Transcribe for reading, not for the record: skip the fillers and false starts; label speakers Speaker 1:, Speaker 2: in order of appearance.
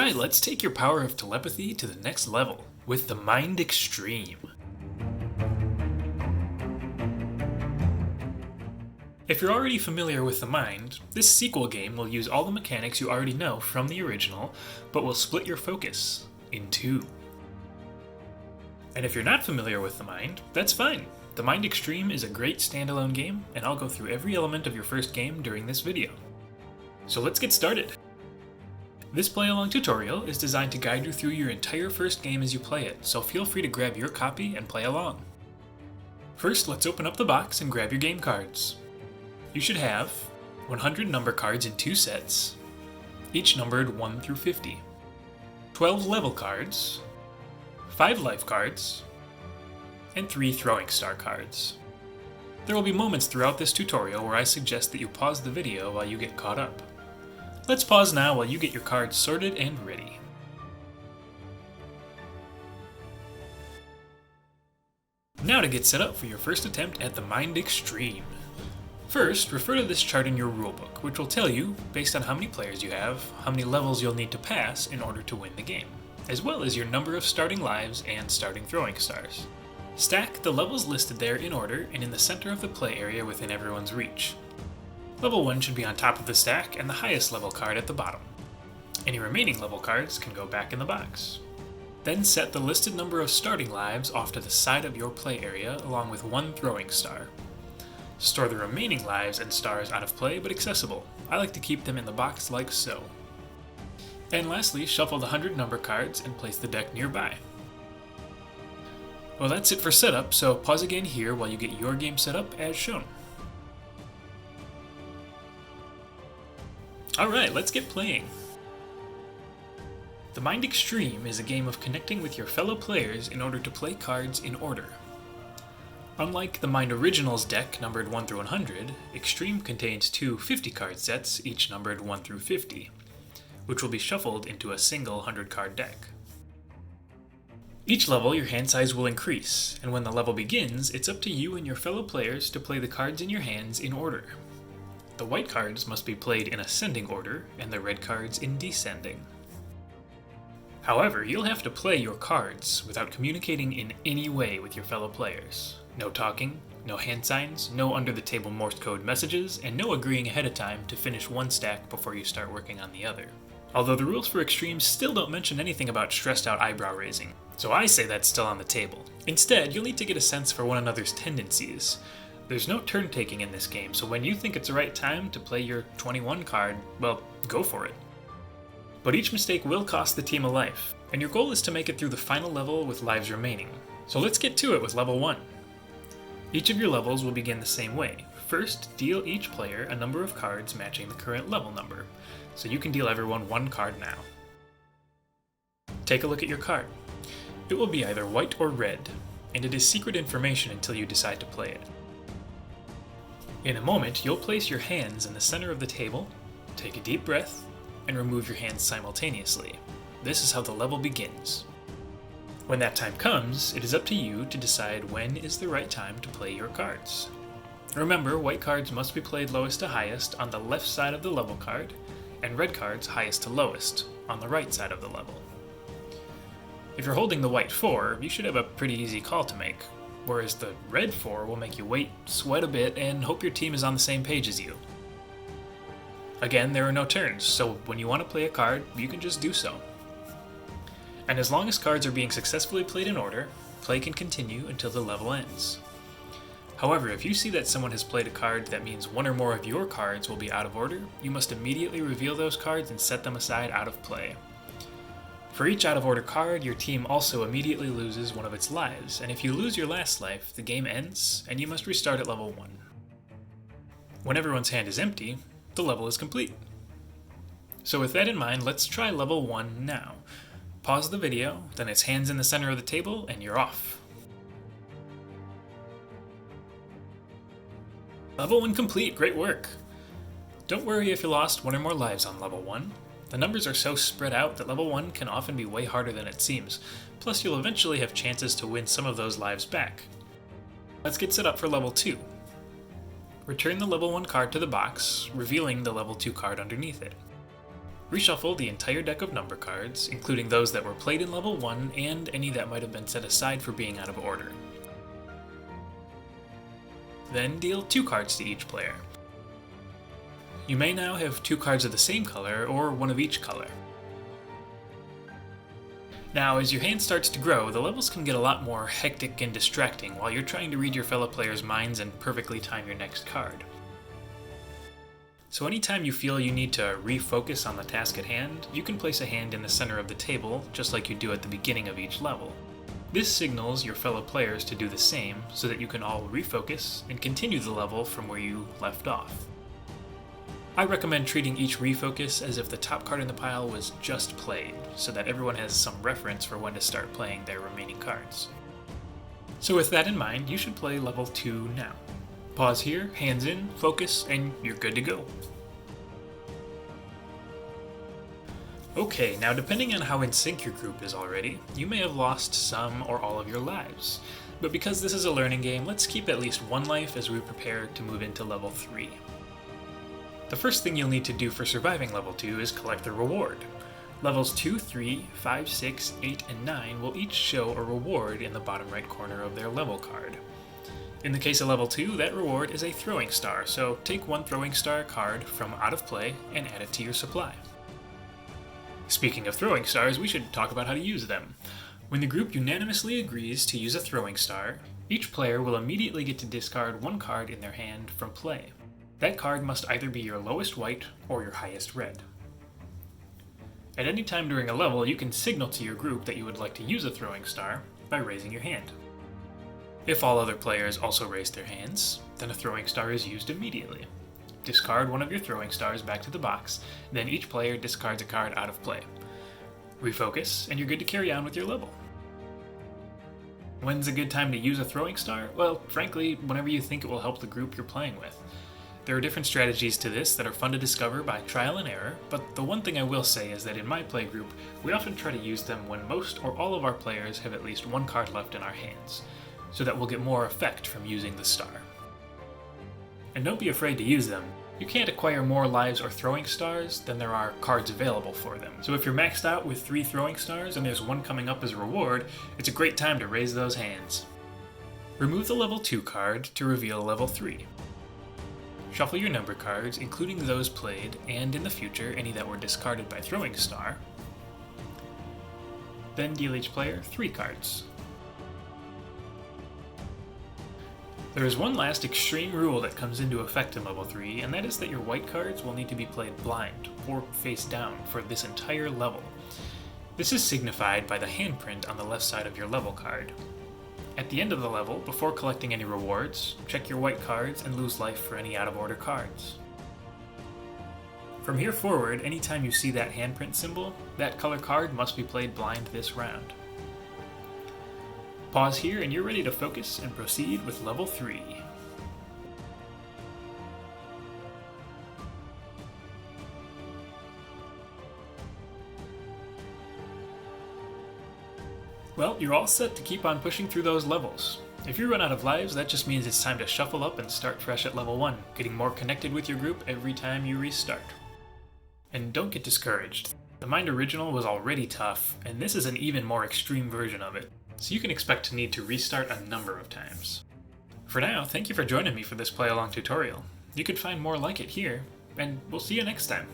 Speaker 1: Alright, let's take your power of telepathy to the next level with the Mind Extreme. If you're already familiar with the Mind, this sequel game will use all the mechanics you already know from the original, but will split your focus in two. And if you're not familiar with the Mind, that's fine. The Mind Extreme is a great standalone game, and I'll go through every element of your first game during this video. So let's get started. This play-along tutorial is designed to guide you through your entire first game as you play it, so feel free to grab your copy and play along. First, let's open up the box and grab your game cards. You should have 100 number cards in 2 sets, each numbered 1 through 50, 12 level cards, 5 life cards, and 3 throwing star cards. There will be moments throughout this tutorial where I suggest that you pause the video while you get caught up. Let's pause now while you get your cards sorted and ready. Now to get set up for your first attempt at the Mind Extreme. First, refer to this chart in your rulebook, which will tell you, based on how many players you have, how many levels you'll need to pass in order to win the game, as well as your number of starting lives and starting throwing stars. Stack the levels listed there in order and in the center of the play area within everyone's reach. Level 1 should be on top of the stack and the highest level card at the bottom. Any remaining level cards can go back in the box. Then set the listed number of starting lives off to the side of your play area along with 1 throwing star. Store the remaining lives and stars out of play but accessible. I like to keep them in the box like so. And lastly, shuffle the 100 number cards and place the deck nearby. Well, that's it for setup, so pause again here while you get your game set up as shown. Alright, let's get playing. The Mind Extreme is a game of connecting with your fellow players in order to play cards in order. Unlike the Mind Originals deck numbered 1 through 100, Extreme contains 2 50-card sets, each numbered 1 through 50, which will be shuffled into a single 100-card deck. Each level, your hand size will increase, and when the level begins, it's up to you and your fellow players to play the cards in your hands in order. The white cards must be played in ascending order, and the red cards in descending. However, you'll have to play your cards without communicating in any way with your fellow players. No talking, no hand signs, no under-the-table Morse code messages, and no agreeing ahead of time to finish one stack before you start working on the other. Although the rules for Extreme still don't mention anything about stressed-out eyebrow raising, so I say that's still on the table. Instead, you'll need to get a sense for one another's tendencies. There's no turn-taking in this game, so when you think it's the right time to play your 21 card, well, go for it. But each mistake will cost the team a life, and your goal is to make it through the final level with lives remaining. So let's get to it with level 1. Each of your levels will begin the same way. First, deal each player a number of cards matching the current level number, so you can deal everyone 1 card now. Take a look at your card. It will be either white or red, and it is secret information until you decide to play it. In a moment, you'll place your hands in the center of the table, take a deep breath, and remove your hands simultaneously. This is how the level begins. When that time comes, it is up to you to decide when is the right time to play your cards. Remember, white cards must be played lowest to highest on the left side of the level card, and red cards highest to lowest on the right side of the level. If you're holding the white 4, you should have a pretty easy call to make, whereas the red 4 will make you wait, sweat a bit, and hope your team is on the same page as you. Again, there are no turns, so when you want to play a card, you can just do so. And as long as cards are being successfully played in order, play can continue until the level ends. However, if you see that someone has played a card that means 1 or more of your cards will be out of order, you must immediately reveal those cards and set them aside out of play. For each out-of-order card, your team also immediately loses 1 of its lives, and if you lose your last life, the game ends, and you must restart at level 1. When everyone's hand is empty, the level is complete. So with that in mind, let's try level 1 now. Pause the video, then it's hands in the center of the table, and you're off. Level 1 complete, great work! Don't worry if you lost 1 or more lives on level 1. The numbers are so spread out that level 1 can often be way harder than it seems, plus you'll eventually have chances to win some of those lives back. Let's get set up for level 2. Return the level 1 card to the box, revealing the level 2 card underneath it. Reshuffle the entire deck of number cards, including those that were played in level 1 and any that might have been set aside for being out of order. Then deal 2 cards to each player. You may now have 2 cards of the same color, or one of each color. Now, as your hand starts to grow, the levels can get a lot more hectic and distracting while you're trying to read your fellow players' minds and perfectly time your next card. So anytime you feel you need to refocus on the task at hand, you can place a hand in the center of the table, just like you do at the beginning of each level. This signals your fellow players to do the same, so that you can all refocus and continue the level from where you left off. I recommend treating each refocus as if the top card in the pile was just played, so that everyone has some reference for when to start playing their remaining cards. So with that in mind, you should play level 2 now. Pause here, hands in, focus, and you're good to go. Okay, now depending on how in sync your group is already, you may have lost some or all of your lives. But because this is a learning game, let's keep at least one life as we prepare to move into level 3. The first thing you'll need to do for surviving level 2 is collect the reward. Levels 2, 3, 5, 6, 8, and 9 will each show a reward in the bottom right corner of their level card. In the case of level 2, that reward is a throwing star, so take 1 throwing star card from out of play and add it to your supply. Speaking of throwing stars, we should talk about how to use them. When the group unanimously agrees to use a throwing star, each player will immediately get to discard 1 card in their hand from play. That card must either be your lowest white or your highest red. At any time during a level, you can signal to your group that you would like to use a throwing star by raising your hand. If all other players also raise their hands, then a throwing star is used immediately. Discard one of your throwing stars back to the box, then each player discards a card out of play. Refocus, and you're good to carry on with your level. When's a good time to use a throwing star? Well, frankly, whenever you think it will help the group you're playing with. There are different strategies to this that are fun to discover by trial and error, but the one thing I will say is that in my play group, we often try to use them when most or all of our players have at least 1 card left in our hands, so that we'll get more effect from using the star. And don't be afraid to use them. You can't acquire more lives or throwing stars than there are cards available for them. So if you're maxed out with 3 throwing stars and there's 1 coming up as a reward, it's a great time to raise those hands. Remove the level 2 card to reveal level 3. Shuffle your number cards, including those played, and in the future, any that were discarded by throwing star. Then deal each player 3 cards. There is one last extreme rule that comes into effect in level 3, and that is that your white cards will need to be played blind, or face down, for this entire level. This is signified by the handprint on the left side of your level card. At the end of the level, before collecting any rewards, check your white cards and lose life for any out-of-order cards. From here forward, anytime you see that handprint symbol, that color card must be played blind this round. Pause here and you're ready to focus and proceed with level 3. Well, you're all set to keep on pushing through those levels. If you run out of lives, that just means it's time to shuffle up and start fresh at level 1, getting more connected with your group every time you restart. And don't get discouraged. The Mind Original was already tough, and this is an even more extreme version of it, so you can expect to need to restart a number of times. For now, thank you for joining me for this play-along tutorial. You can find more like it here, and we'll see you next time.